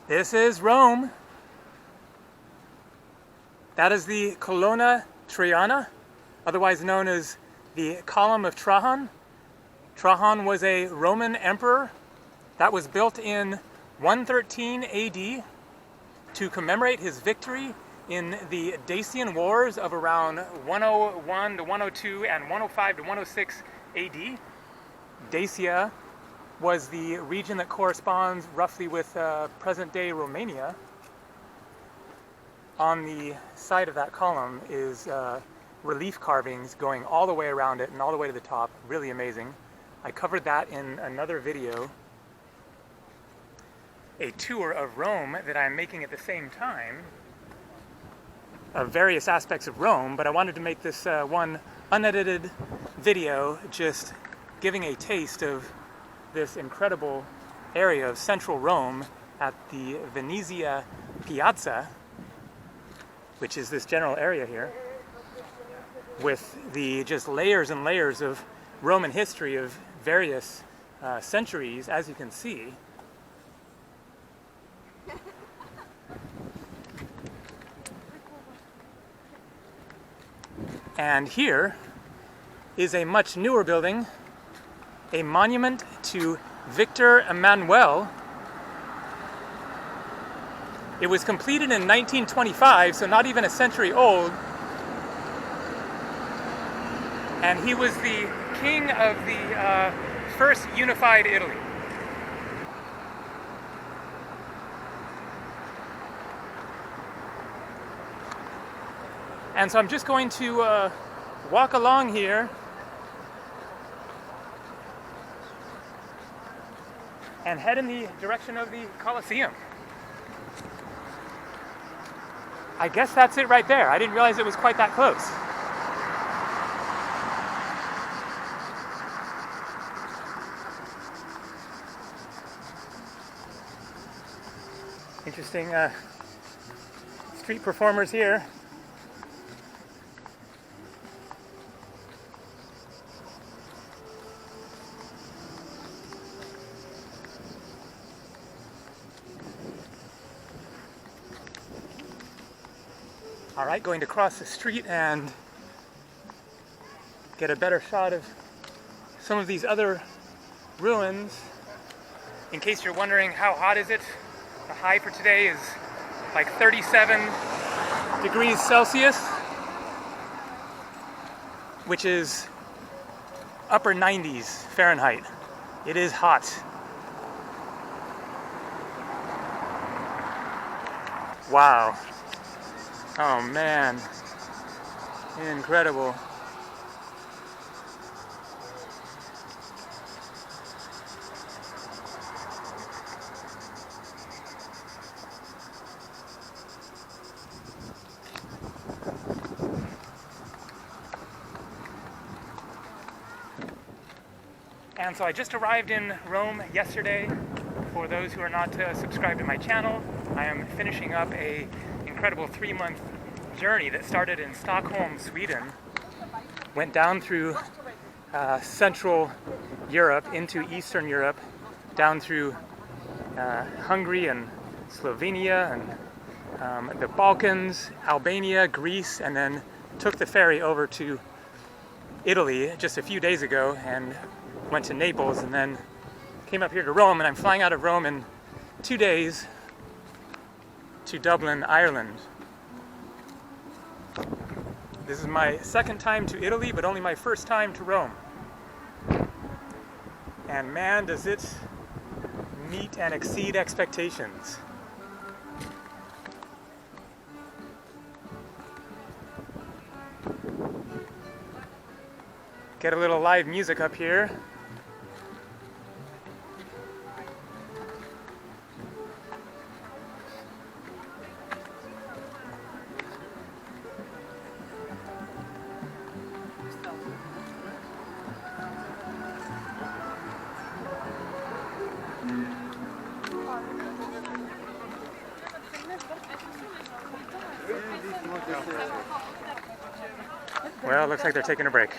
This is Rome. That is the Colonna Traiana, otherwise known as the Column of Trajan. Trajan was a Roman emperor that was built in 113 AD to commemorate his victory in the Dacian Wars of around 101 to 102 and 105 to 106 AD. Dacia was the region that corresponds roughly with present-day Romania. On the side of that column is relief carvings going all the way around it and all the way to the top. Really amazing. I covered that in another video. A tour of Rome that I'm making at the same time of various aspects of Rome, but I wanted to make this one unedited video just giving a taste of this incredible area of central Rome at the Venezia Piazza, which is this general area here, with the just layers and layers of Roman history of various centuries, as you can see. And here is a much newer building, a monument to Victor Emmanuel. It was completed in 1925, so not even a century old. And he was the king of the first unified Italy. And so I'm just going to walk along here and head in the direction of the Colosseum. I guess that's it right there. I didn't realize it was quite that close. Interesting street performers here. All right, going to cross the street and get a better shot of some of these other ruins. In case you're wondering how hot is it, the high for today is like 37 degrees Celsius, which is upper 90s Fahrenheit. It is hot. Wow. Oh man, incredible. And so I just arrived in Rome yesterday. For those who are not subscribed to my channel, I am finishing up a incredible 3-month journey that started in Stockholm, Sweden, went down through Central Europe into Eastern Europe, down through Hungary and Slovenia and the Balkans, Albania, Greece, and then took the ferry over to Italy just a few days ago and went to Naples and then came up here to Rome, and I'm flying out of Rome in 2 days to Dublin, Ireland. This is my second time to Italy, but only my first time to Rome. And man, does it meet and exceed expectations. Get a little live music up here. Well, it looks like they're taking a break.